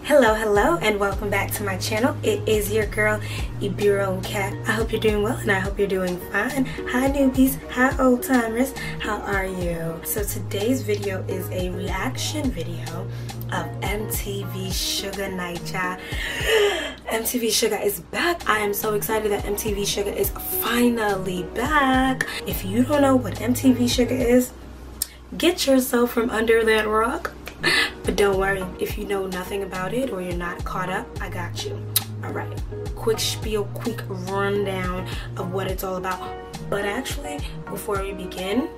Hello, and welcome back to my channel. It is your girl, Ronke. I hope you're doing well, and I hope you're doing fine. Hi newbies, hi old timers, how are you? So today's video is a reaction video of MTV Shuga Naija. MTV Shuga is back. I am so excited that MTV Shuga is finally back. If you don't know what MTV Shuga is, get yourself from under that rock. But don't worry, if you know nothing about it or you're not caught up, I got you. Alright, quick spiel, quick rundown of what it's all about. But actually, before we begin,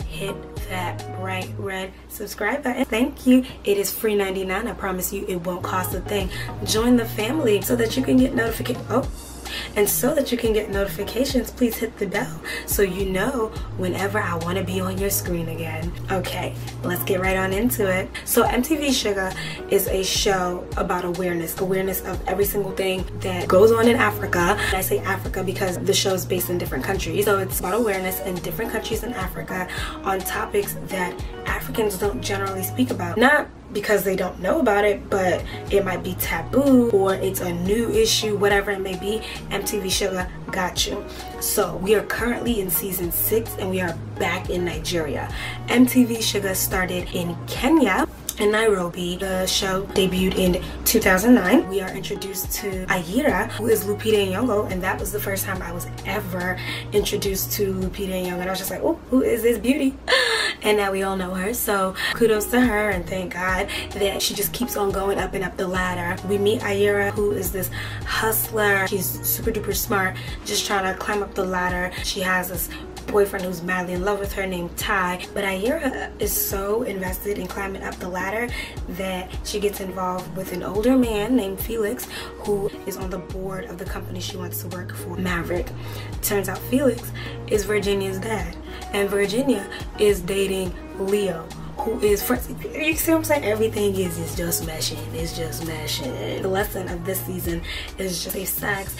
hit that bright red subscribe button. Thank you. It is free 99. I promise you it won't cost a thing. Join the family so that you can get notifications. Please hit the bell so you know whenever I want to be on your screen again. Okay, let's get right on into it. So MTV Shuga is a show about awareness of every single thing that goes on in Africa. And I say Africa because the show is based in different countries, so it's about awareness in different countries in Africa on topics that Africans don't generally speak about. Not because they don't know about it, but it might be taboo or it's a new issue, whatever it may be. MTV Shuga got you. So we are currently in season 6 and we are back in Nigeria. MTV Shuga started in Kenya, in Nairobi. The show debuted in 2009. We are introduced to Ayira, who is Lupita Nyong'o, and that was the first time I was ever introduced to Lupita Nyong'o, and I was just like, oh, who is this beauty? And now we all know her, so kudos to her, and thank God that she just keeps on going up and up the ladder. We meet Ayira, who is this hustler. She's super duper smart, just trying to climb up the ladder. She has this boyfriend who's madly in love with her named Ty, but Ayira is so invested in climbing up the ladder that she gets involved with an older man named Felix, who is on the board of the company she wants to work for, Maverick. Turns out Felix is Virginia's dad, and Virginia is dating Leo, who is friends. You see what I'm saying? Everything is just meshing. It's just meshing. The lesson of this season is just safe sex,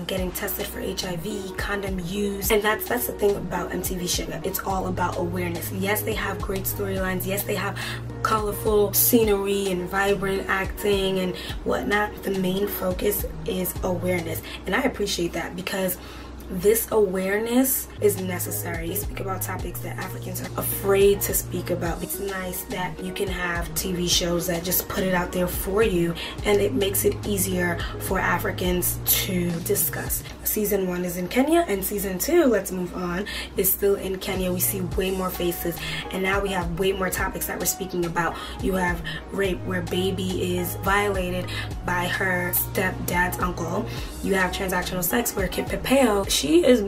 getting tested for HIV, condom use, and that's the thing about MTV Shuga. It's all about awareness. Yes, they have great storylines. Yes, they have colorful scenery and vibrant acting and whatnot. The main focus is awareness, and I appreciate that because this awareness is necessary. You speak about topics that Africans are afraid to speak about. It's nice that you can have TV shows that just put it out there for you, and it makes it easier for Africans to discuss. Season 1 is in Kenya, and season 2, let's move on, is still in Kenya. We see way more faces, and now we have way more topics that we're speaking about. You have rape, where baby is violated by her stepdad's uncle. You have transactional sex, where Kid Pepeo, she is,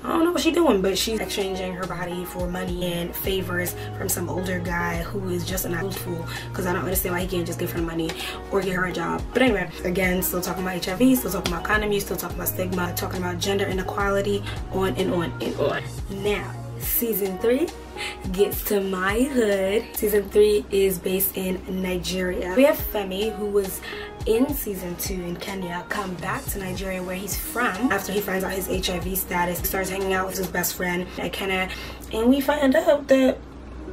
I don't know what she's doing, but she's exchanging her body for money and favors from some older guy who is just an old fool, because I don't understand why he can't just give her money or get her a job. But anyway, again, still talking about HIV, still talking about condom use, still talking about stigma, talking about gender inequality, on and on and on. Now, season 3 gets to my hood. Season 3 is based in Nigeria. We have Femi, who was in season 2 in Kenya, come back to Nigeria, where he's from, after he finds out his HIV status. He starts hanging out with his best friend at Kenya, and we find out that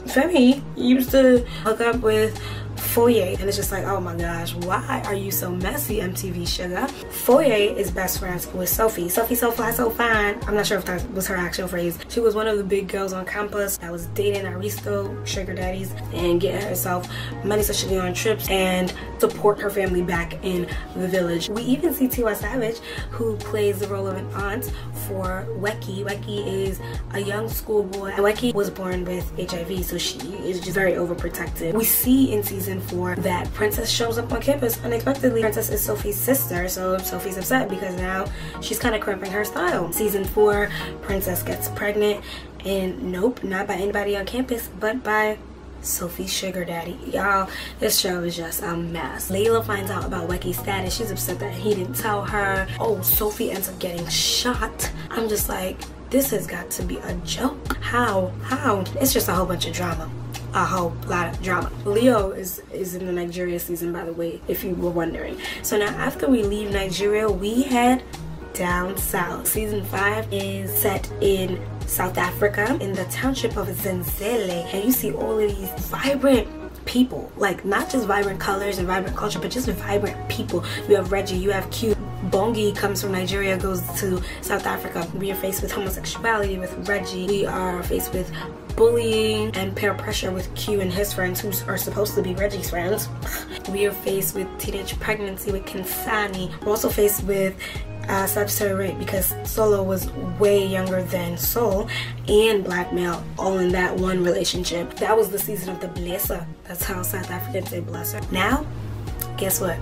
Femi used to hook up with Foye, and it's just like, oh my gosh, why are you so messy, MTV Shuga? Foye is best friends with Sophie. Sophie so fly, so fine. I'm not sure if that was her actual phrase. She was one of the big girls on campus that was dating Aristo, sugar daddies, and getting herself money so she can go on trips and support her family back in the village. We even see Tiwa Savage, who plays the role of an aunt for Weki. Weki is a young schoolboy. Weki was born with HIV, so she is just very overprotective. We see in season 4 that Princess shows up on campus unexpectedly. Princess is Sophie's sister, so Sophie's upset because now she's kind of cramping her style. Season 4, Princess gets pregnant, and nope, not by anybody on campus, but by Sophie's sugar daddy. Y'all, this show is just a mess. Layla finds out about Weki's status. She's upset that he didn't tell her. Oh, Sophie ends up getting shot. I'm just like, this has got to be a joke. How? It's just a whole bunch of drama. A whole lot of drama. Leo is in the Nigeria season, by the way, if you were wondering. So now after we leave Nigeria, we head down south. Season 5 is set in South Africa, in the township of Zenzele, and you see all of these vibrant people, like not just vibrant colors and vibrant culture, but just vibrant people. You have Reggie, you have Q. Bongi comes from Nigeria, goes to South Africa. We are faced with homosexuality with Reggie. We are faced with bullying and peer pressure with Q and his friends, who are supposed to be Reggie's friends. We are faced with teenage pregnancy with Kinsani. We're also faced with statutory rape because Solo was way younger than Soul, and blackmail, all in that one relationship. That was the season of the blesser. That's how South Africans say blesser. Now, guess what?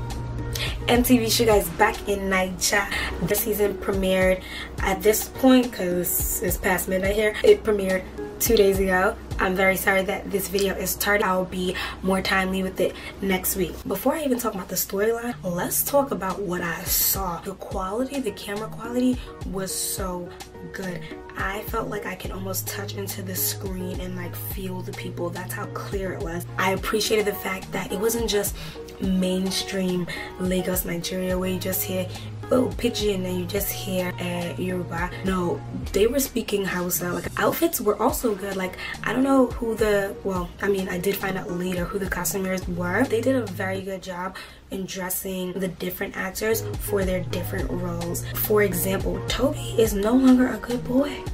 MTV Shuga is back in Naija. The season premiered at this point, because it's past midnight here, it premiered 2 days ago. I'm very sorry that this video is started. I'll be more timely with it next week. Before I even talk about the storyline, let's talk about what I saw. The quality, the camera quality was so good. I felt like I could almost touch into the screen and like feel the people. That's how clear it was. I appreciated the fact that it wasn't just mainstream Lagos, Nigeria, where you just hear little pidgin and you just hear Yoruba. No, they were speaking Hausa. Like, outfits were also good. Like, I don't know who the, well, I mean, I did find out later who the costumiers were. They did a very good job in dressing the different actors for their different roles. For example, Toby is no longer a good boy.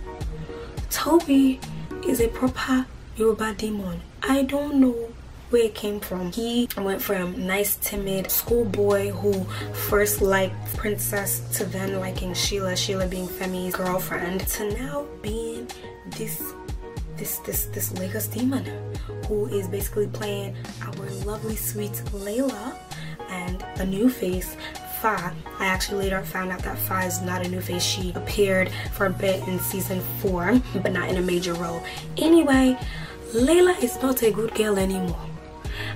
Toby is a proper Yoruba demon. I don't know where it came from. He went from nice, timid schoolboy who first liked Princess to then liking Sheila being Femi's girlfriend, to now being this Lagos demon who is basically playing our lovely sweet Layla and a new face, Fa. I actually later found out that Fa is not a new face. She appeared for a bit in season 4, but not in a major role. Anyway, Layla is not a good girl anymore.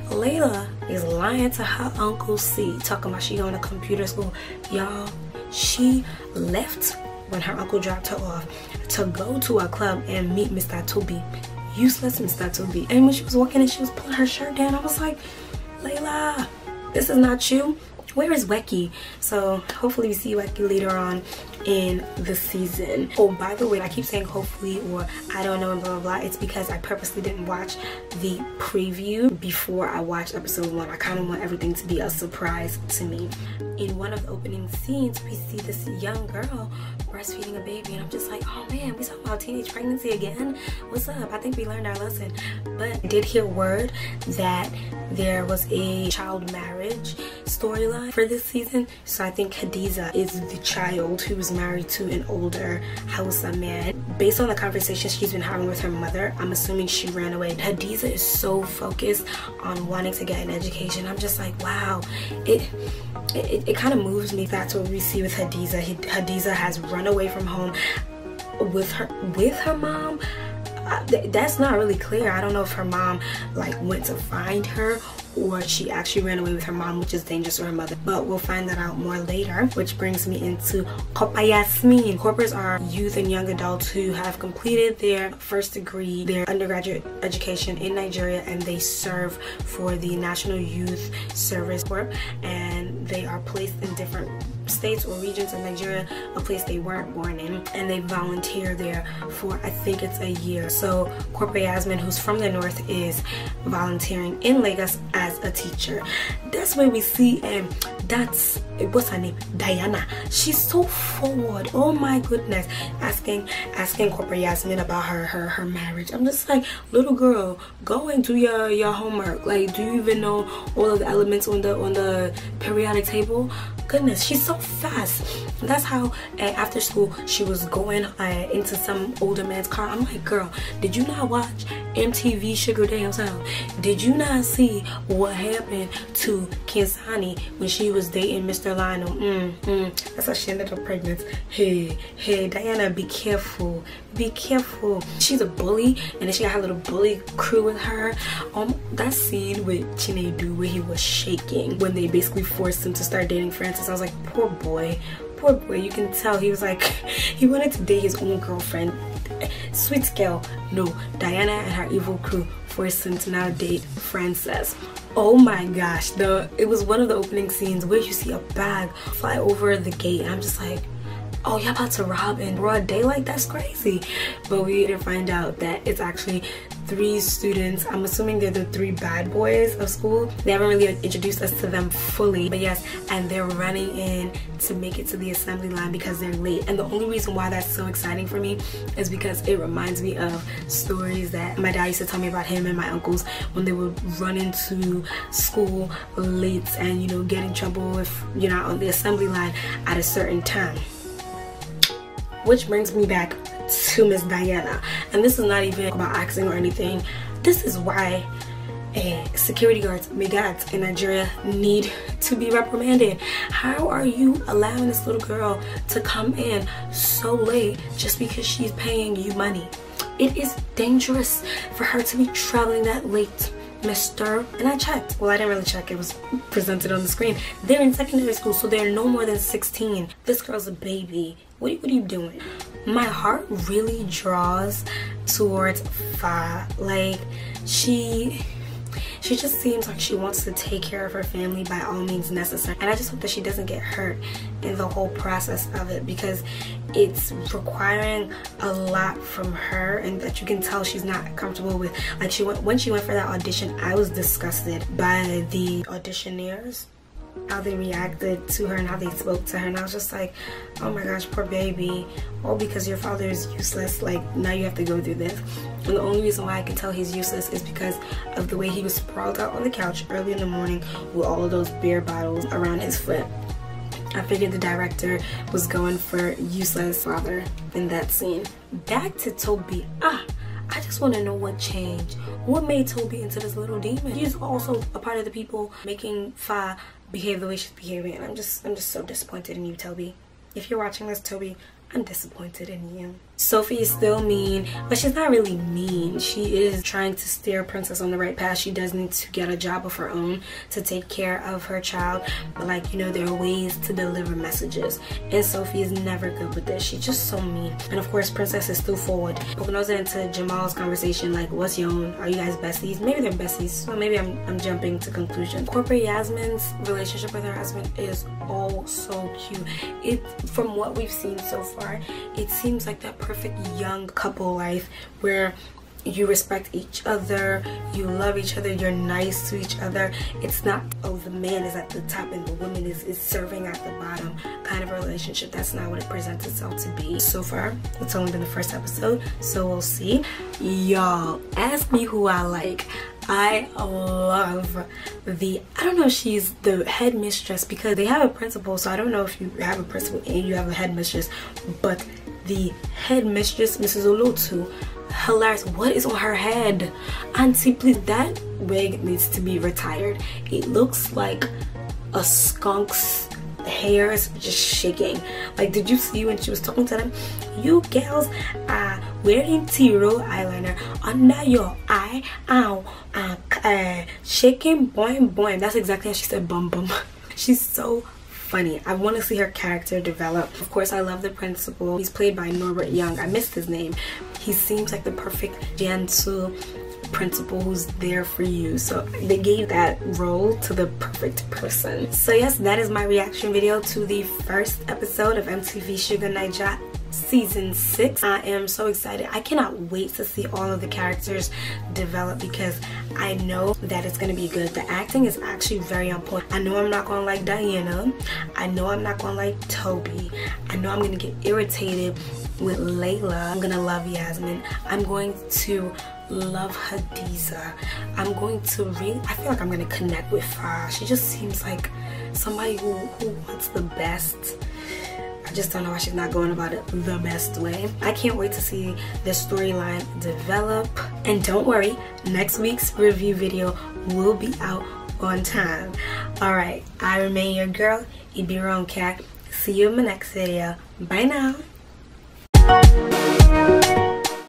Layla is lying to her Uncle C, talking about she going to computer school. Y'all, she left when her uncle dropped her off to go to a club and meet Mr. Toby. Useless Mr. Toby. And when she was walking in, she was pulling her shirt down. I was like, Layla, this is not you. Where is Weki? So hopefully we see Weki later on in the season. Oh, by the way, I keep saying hopefully or I don't know and blah blah blah. It's because I purposely didn't watch the preview before I watched episode 1. I kind of want everything to be a surprise to me. In one of the opening scenes, we see this young girl breastfeeding a baby, and I'm just like, oh man, we talking about teenage pregnancy again? What's up? I think we learned our lesson. But I did hear word that there was a child marriage storyline for this season. So I think Hadiza is the child who was married to an older Hausa man. Based on the conversation she's been having with her mother, I'm assuming she ran away. Hadiza is so focused on wanting to get an education. I'm just like, wow, it kind of moves me. That's what we see with Hadiza. Hadiza has run away from home with her mom. That's not really clear. I don't know if her mom like went to find her or she actually ran away with her mom, which is dangerous for her mother, but we'll find that out more later. Which brings me into Kopa Yasmin. Corpers are youth and young adults who have completed their first degree, their undergraduate education in Nigeria, and they serve for the National Youth Service Corps, and they are placed in different states or regions in Nigeria, a place they weren't born in, and they volunteer there for, I think it's a year. So Corpa Yasmin, who's from the north, is volunteering in Lagos as a teacher. That's where we see that's what's her name, Diana. She's so forward. Oh my goodness, asking Corpa Yasmin about her marriage. I'm just like, little girl, go and do your homework. Like, do you even know all of the elements on the periodic table? Goodness, she's so fast. That's how after school she was going into some older man's car. I'm like, girl, did you not watch MTV Shuga Naija? Did you not see what happened to Kinsani when she was dating Mr. Lionel? That's how she ended up pregnant. Hey, Diana, be careful. Be careful. She's a bully, and then she got her little bully crew with her. That scene with Chinedu where he was shaking when they basically forced him to start dating Francis. I was like, poor boy. You can tell he was like, he wanted to date his own girlfriend. Sweet girl. No, Diana and her evil crew forced him to now date Frances. Oh my gosh, it was one of the opening scenes where you see a bag fly over the gate, and I'm just like, oh, y'all about to rob in broad daylight? That's crazy. But we later find out that it's actually 3 students. I'm assuming they're the 3 bad boys of school. They haven't really introduced us to them fully, but yes, and they're running in to make it to the assembly line because they're late. And the only reason why that's so exciting for me is because it reminds me of stories that my dad used to tell me about him and my uncles when they would run into school late and, you know, get in trouble if you're not on the assembly line at a certain time. Which brings me back to Miss Diana, and this is not even about acting or anything. This is why security guards, MIGADs in Nigeria need to be reprimanded. How are you allowing this little girl to come in so late just because she's paying you money? It is dangerous for her to be traveling that late, mister. And I checked. Well, I didn't really check. It was presented on the screen. They're in secondary school, so they're no more than 16. This girl's a baby. What are you doing? My heart really draws towards Fa. Like, she just seems like she wants to take care of her family by all means necessary, and I just hope that she doesn't get hurt in the whole process of it, because it's requiring a lot from her, and that you can tell she's not comfortable with. Like, when she went for that audition, I was disgusted by the auditioneers, how they reacted to her and how they spoke to her, and I was just like, oh my gosh, poor baby. All because your father is useless. Like, now you have to go through this. And the only reason why I can tell he's useless is because of the way he was sprawled out on the couch early in the morning with all of those beer bottles around his foot. I figured the director was going for useless father in that scene. Back to Toby. I just want to know what changed. What made Toby into this little demon? He's also a part of the people making Fa behave the way she's behaving, and I'm just so disappointed in you, Toby. If you're watching this, Toby, I'm disappointed in you. Sophie is still mean, but she's not really mean. She is trying to steer Princess on the right path. She does need to get a job of her own to take care of her child. But, like, you know, there are ways to deliver messages, and Sophie is never good with this. She's just so mean. And of course, Princess is still forward. Poking nose into Jamal's conversation, like, what's your own? Are you guys besties? Maybe they're besties, so maybe I'm jumping to conclusions. Corporate Yasmin's relationship with her husband is oh so cute. From what we've seen so far, it seems like that perfect young couple life where you respect each other, you love each other, you're nice to each other. It's not, oh, the man is at the top and the woman is serving at the bottom kind of a relationship. That's not what it presents itself to be. So far, it's only been the first episode, so we'll see. Y'all, ask me who I like. I love I don't know if she's the headmistress, because they have a principal, so I don't know if you have a principal and you have a headmistress, but the headmistress, Mrs. Olotu, hilarious. What is on her head? Auntie, please, that wig needs to be retired. It looks like a skunk's hair is just shaking. Like, did you see when she was talking to them? You girls are wearing T-roll eyeliner under your eye, shaking boing boing. That's exactly how she said bum bum. She's so funny. I want to see her character develop. Of course, I love the principal. He's played by Norbert Young. I missed his name. He seems like the perfect gentle principal who's there for you. So they gave that role to the perfect person. So yes, that is my reaction video to the first episode of MTV Shuga Naija season 6. I am so excited. I cannot wait to see all of the characters develop, because I know that it's going to be good. The acting is actually very on point. I know I'm not going to like Diana. I know I'm not going to like Toby. I know I'm going to get irritated with Layla. I'm going to love Yasmin. I'm going to love Hadiza. I'm going to really, I feel like I'm going to connect with Fa. She just seems like somebody who wants the best. I just don't know why she's not going about it the best way. I can't wait to see the storyline develop. And don't worry, next week's review video will be out on time. Alright, I remain your girl, Ronke. See you in my next video. Bye now.